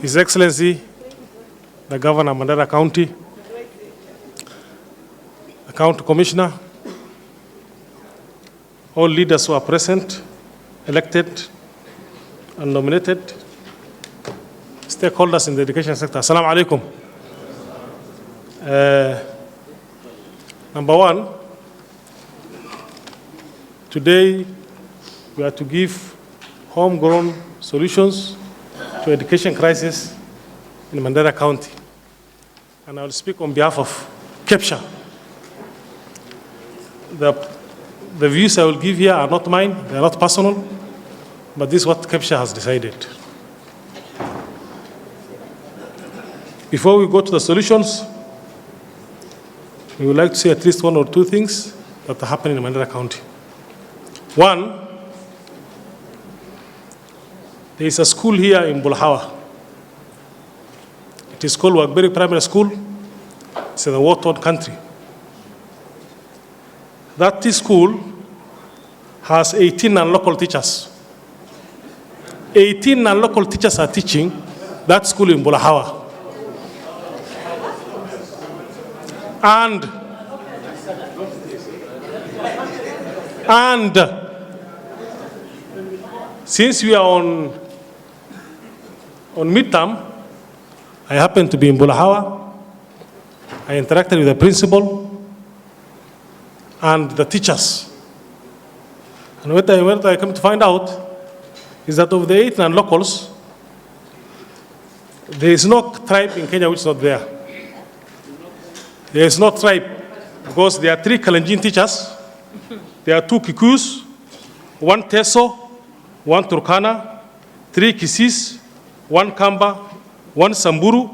His Excellency, the Governor of Mandera County, the County Commissioner, all leaders who are present, elected and nominated, stakeholders in the education sector. Assalamu alaikum. Number one, today we are to give homegrown solutions to education crisis in Mandera County. And I will speak on behalf of KEPSHA. The views I will give here are not mine, they are not personal, but this is what KEPSHA has decided. Before we go to the solutions, we would like to say at least one or two things that are happening in Mandera County. One, there is a school here in Bulahawa. It is called Wagberi Primary School. It's in a war-torn country. That school has 18 non-local teachers. 18 non-local teachers are teaching that school in Bulahawa. And since we are on midterm, I happen to be in Bulahawa. I interacted with the principal and the teachers. And what I come to find out is that of the 8 non-locals, there is no tribe in Kenya which is not there. There is no tribe because there are 3 Kalenjin teachers, there are 2 Kikuyus, 1 Teso, 1 Turkana, 3 Kisis, 1 Kamba, 1 Samburu,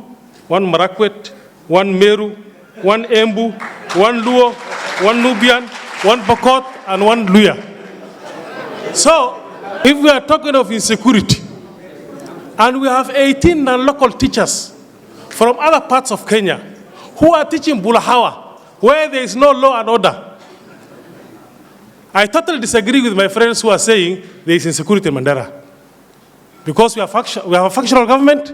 1 Marakwet, 1 Meru, 1 Embu, 1 Luo, 1 Nubian, 1 Pokot, and 1 Luya. So, if we are talking of insecurity, and we have 18 non-local teachers from other parts of Kenya who are teaching Bulahawa, where there is no law and order, I totally disagree with my friends who are saying there is insecurity in Mandera. Because we have a functional government.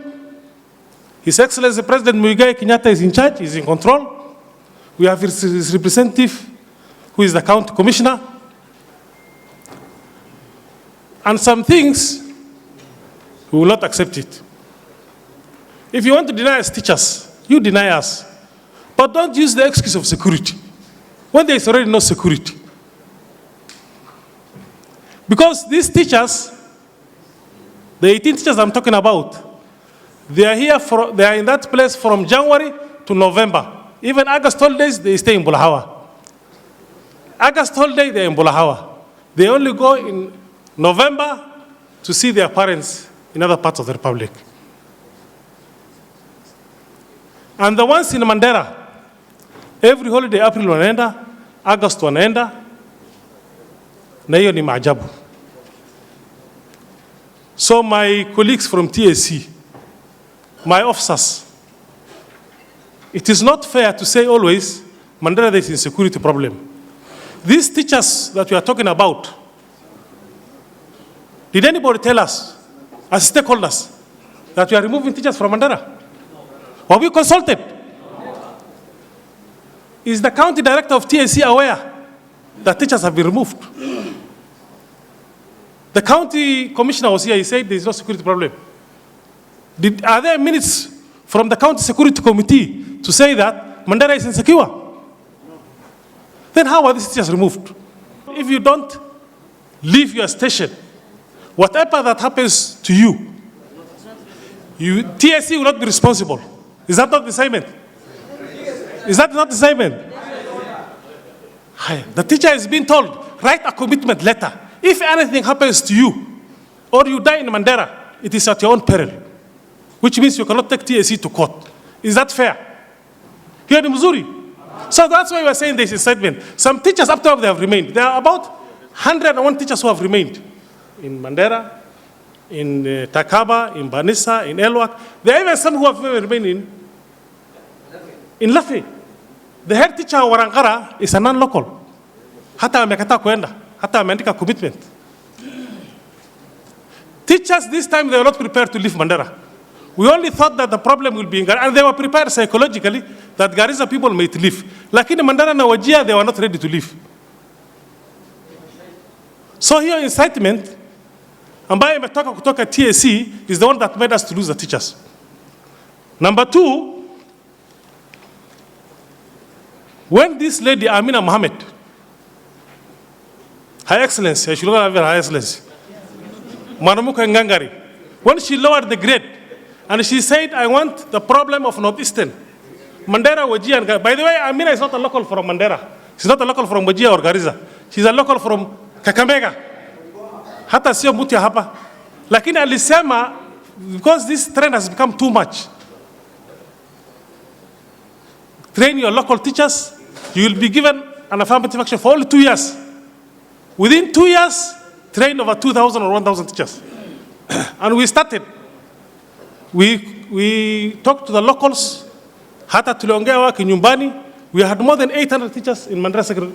His Excellency President Muigai Kenyatta is in charge, is in control. We have his representative, who is the county commissioner. And some things, we will not accept it. If you want to deny us teachers, you deny us. But don't use the excuse of security, when there is already no security. Because these teachers, the 18 teachers I'm talking about, they are here they are in that place from January to November. Even August holidays, they stay in Bulahawa. August holiday, they're in Bulahawa. They only go in November to see their parents in other parts of the Republic. And the ones in Mandera, every holiday, April wanaenda, August wanaenda, na hiyo ni maajabu. So my colleagues from TSC, my officers, it is not fair to say always Mandera there is a insecurity problem. These teachers that we are talking about, did anybody tell us, as stakeholders, that we are removing teachers from Mandera? Were we consulted? Is the county director of TSC aware that teachers have been removed? The county commissioner was here, he said there is no security problem. Are there minutes from the county security committee to say that Mandera is insecure? Then how are these teachers removed? If you don't leave your station, whatever that happens to you, TSC will not be responsible. Is that not the assignment? Is that not the assignment? The teacher is being told, write a commitment letter. If anything happens to you, or you die in Mandera, it is at your own peril, which means you cannot take TSC to court. Is that fair? Here in Missouri. So that's why we are saying this statement. Some teachers, up to now, they have remained. There are about 101 teachers who have remained in Mandera, in Takaba, in Banissa, in Elwak. There are even some who have remained in Lafi. The head teacher of Warangara is a non-local. Hata amekataa kuenda. Hata ameandika commitment. Teachers this time, they are not prepared to leave Mandera. We only thought that the problem will be in Garissa, and they were prepared psychologically that Garissa people might leave. Lakini Mandera na Wajir, they were not ready to leave. So here incitement, ambaye imetoka kutoka TSC, is the one that made us to lose the teachers. Number two, when this lady, Amina Mohammed, Her Excellency, I should not have Her Excellency, Manamuka Ngangari, when she lowered the grade, and she said, I want the problem of Northeastern, Mandera, Wajir, and by the way, Amina is not a local from Mandera. She's not a local from Wajir or Garissa. She's a local from Kakamega. Hata sio mtu ya hapa. Lakini alisema, because this trend has become too much, train your local teachers, you will be given an affirmative action for only 2 years. Within 2 years, train over 2,000 or 1,000 teachers. And we started. We talked to the locals, hata tuliongewa kinyumbani. We had more than 800 teachers in Mandera Secondary.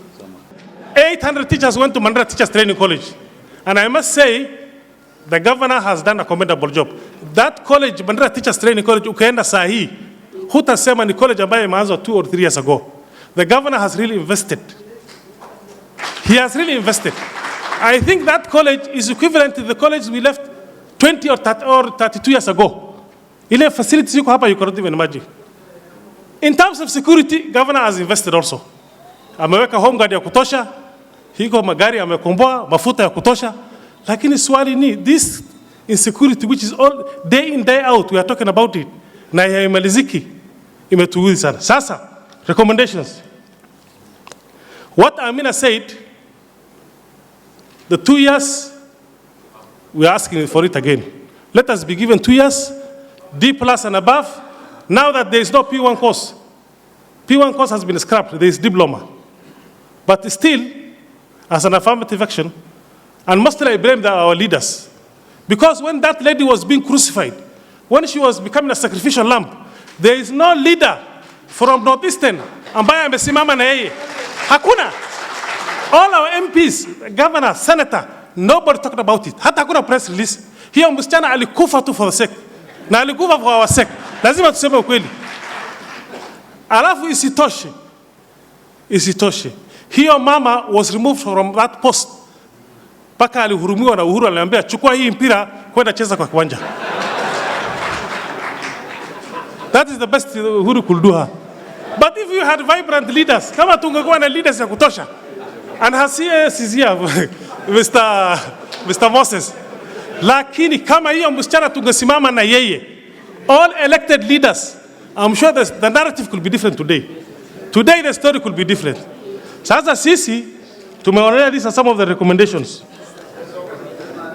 800 teachers went to Mandera Teachers Training College. And I must say, the governor has done a commendable job. That college, Mandera Teachers Training College, ukaenda sahi, hutasema ni college ambayo imeanzwa 2 or 3 years ago. The governor has really invested. He has really invested. I think that college is equivalent to the college we left 20 or 32 years ago. Ile facilities yuko hapa, you cannot even imagine. In terms of security, governor has invested also. Ameweka home guard ya kutosha, hiko magari amekomboa, mafuta ya kutosha. Lakini swali ni, this insecurity which is all day in day out, we are talking about it, na haimaliziki, imetuudhi sana. Sasa, recommendations. What Amina said, the 2 years, we are asking for it again. Let us be given 2 years, D plus and above. Now that there is no P1 course, P1 course has been scrapped, there is diploma. But still, as an affirmative action, and mostly I blame our leaders. Because when that lady was being crucified, when she was becoming a sacrificial lamb, there is no leader from Northeastern ambaye amesimama na yeye. Hakuna. All our MPs, governor, senator, nobody talked about it. Hata hakuna press release. Hiyo msichana alikufa tu for the sake. Na alikufa for our sake. Lazima tuseme ukweli. Alafu isitoshe. Hiyo mama was removed from that post. Paka alihurumiwa na Uhuru, aliambia chukua hii mpira kwenda cheza kwa kiwanja. That is the best Uhuru could do her. But if you had vibrant leaders, kama tungekuwa na leaders ya kutosha, and her CS is here, Mr. Moses. Lakini kama hiyo msichana tungesimama na yeye, all elected leaders, I'm sure the narrative could be different today. Today the story could be different. Sasa sisi, tumeonelea these are some of the recommendations.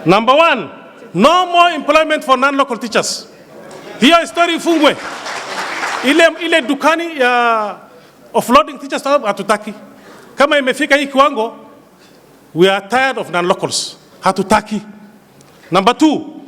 Number 1, no more employment for non-local teachers. Hiyo story ifungwe. Ile dukani ya offloading teachers hatutaki. Kama imefika hii kiwango, we are tired of non-locals. Hatutaki. Number 2,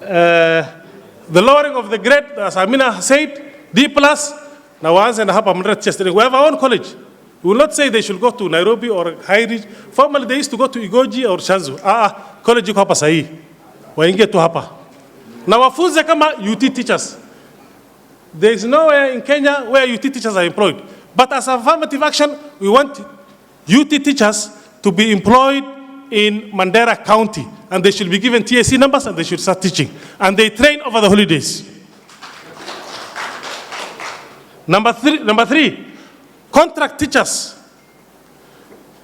the lowering of the grade, as Amina said, D plus. Now, once and a half, we have our own college. We will not say they should go to Nairobi or High Ridge. Formerly, they used to go to Igoji or Shanzu. College iko hapa sahi. Waingie tu hapa. Na wafunze kama UT teachers. There is nowhere in Kenya where UT teachers are employed. But as affirmative action, we want UT teachers to be employed in Mandera County. And they should be given TSC numbers and they should start teaching. And they train over the holidays. Number three, contract teachers.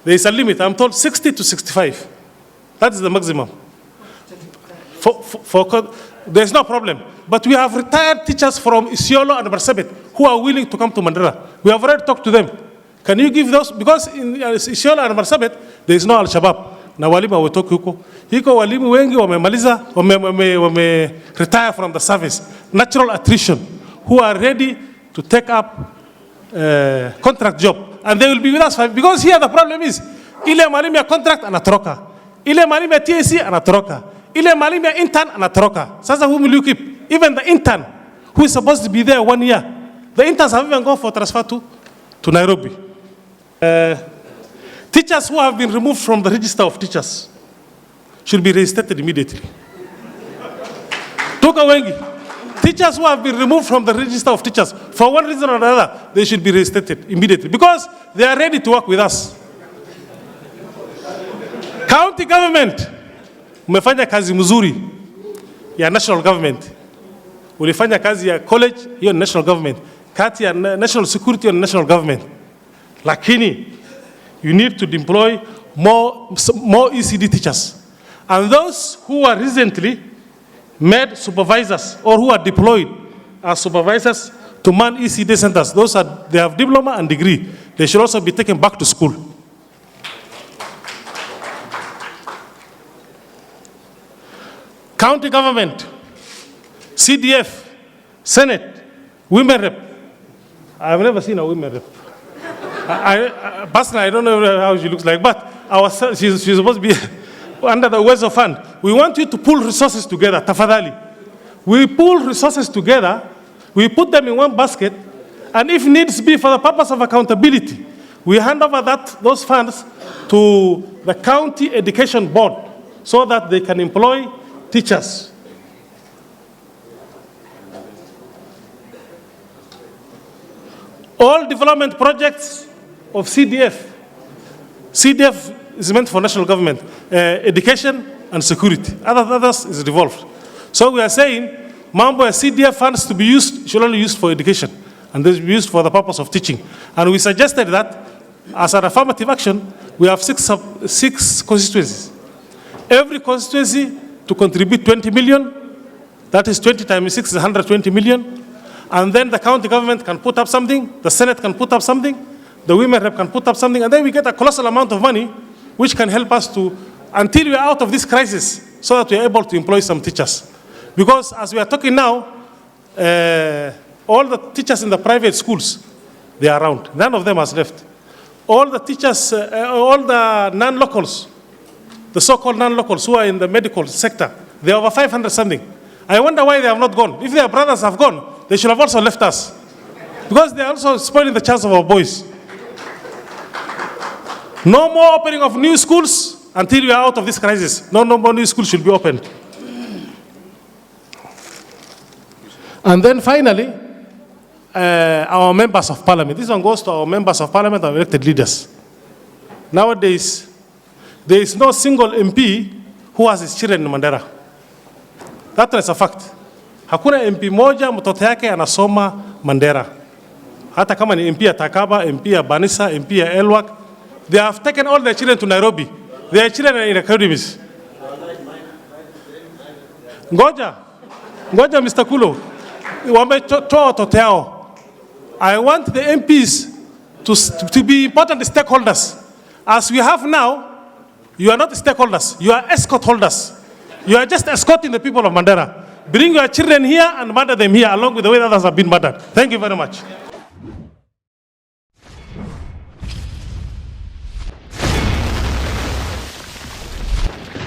There is a limit. I'm told 60 to 65. That is the maximum. There's no problem. But we have retired teachers from Isiolo and Marsabit who are willing to come to Mandera. We have already talked to them. Can you give those? Because in Isiolo and Marsabit, there is no Al-Shabaab. Na walimu hawatoki huko. Hiko walimu wengi wamemaliza, retire from the service. Natural attrition. Who are ready to take up contract job. And they will be with us. Because here the problem is, ile mwalimu ya contract anatoroka. Ile mwalimu ya TSC anatoroka. Ile mwalimu ya intern anatoroka. Sasa who will you keep? Even the intern, who is supposed to be there 1 year. The interns have even gone for transfer to Nairobi. Teachers who have been removed from the register of teachers should be reinstated immediately. Tuko wengi. Teachers who have been removed from the register of teachers, for one reason or another, they should be reinstated immediately because they are ready to work with us. County government, umefanya kazi mzuri ya national government. Ulifanya kazi ya college, hiyo national government. Kati ya national security and national government. Lakini, you need to deploy more ECD teachers. And those who are recently made supervisors or who are deployed as supervisors to man ECD centers, they have diploma and degree. They should also be taken back to school. County government, CDF, Senate, women rep. I've never seen a women rep. Personally, I don't know how she looks like, but she's supposed to be under the Words of Fund. We want you to pull resources together, tafadhali. We pull resources together, we put them in one basket, and if needs be for the purpose of accountability, we hand over those funds to the county education board so that they can employ teachers. All development projects of CDF is meant for national government, education and security. Others is devolved. So we are saying, mambo CDF funds to be used, should only be used for education, and they should be used for the purpose of teaching. And we suggested that, as an affirmative action, we have six constituencies. Every constituency to contribute 20 million, that is 20 times 6 is 120 million. And then the county government can put up something, the Senate can put up something, the women rep can put up something, and then we get a colossal amount of money which can help us to, until we are out of this crisis, so that we are able to employ some teachers. Because as we are talking now, all the teachers in the private schools, they are around. None of them has left. All the teachers, all the non-locals, the so-called non-locals who are in the medical sector, they are over 500 something. I wonder why they have not gone. If their brothers have gone, they should have also left us. Because they are also spoiling the chance of our boys. No more opening of new schools until we are out of this crisis. No more new schools should be opened. And then finally, our members of parliament. This one goes to our members of parliament and elected leaders. Nowadays, there is no single MP who has his children in Mandera. That is a fact. Hakuna MP moja mtoto yake anasoma Mandera. Hata kama ni MP ya Takaba, MP ya Banisa, MP ya Elwak, they have taken all their children to Nairobi. Their children are in academies. Ngoja Mr. Kulo, wametoa watoto yao. I want the MPs to be important stakeholders. As we have now, you are not stakeholders, you are escort holders. You are just escorting the people of Mandera. Bring your children here and murder them here along with the way others have been murdered. Thank you very much.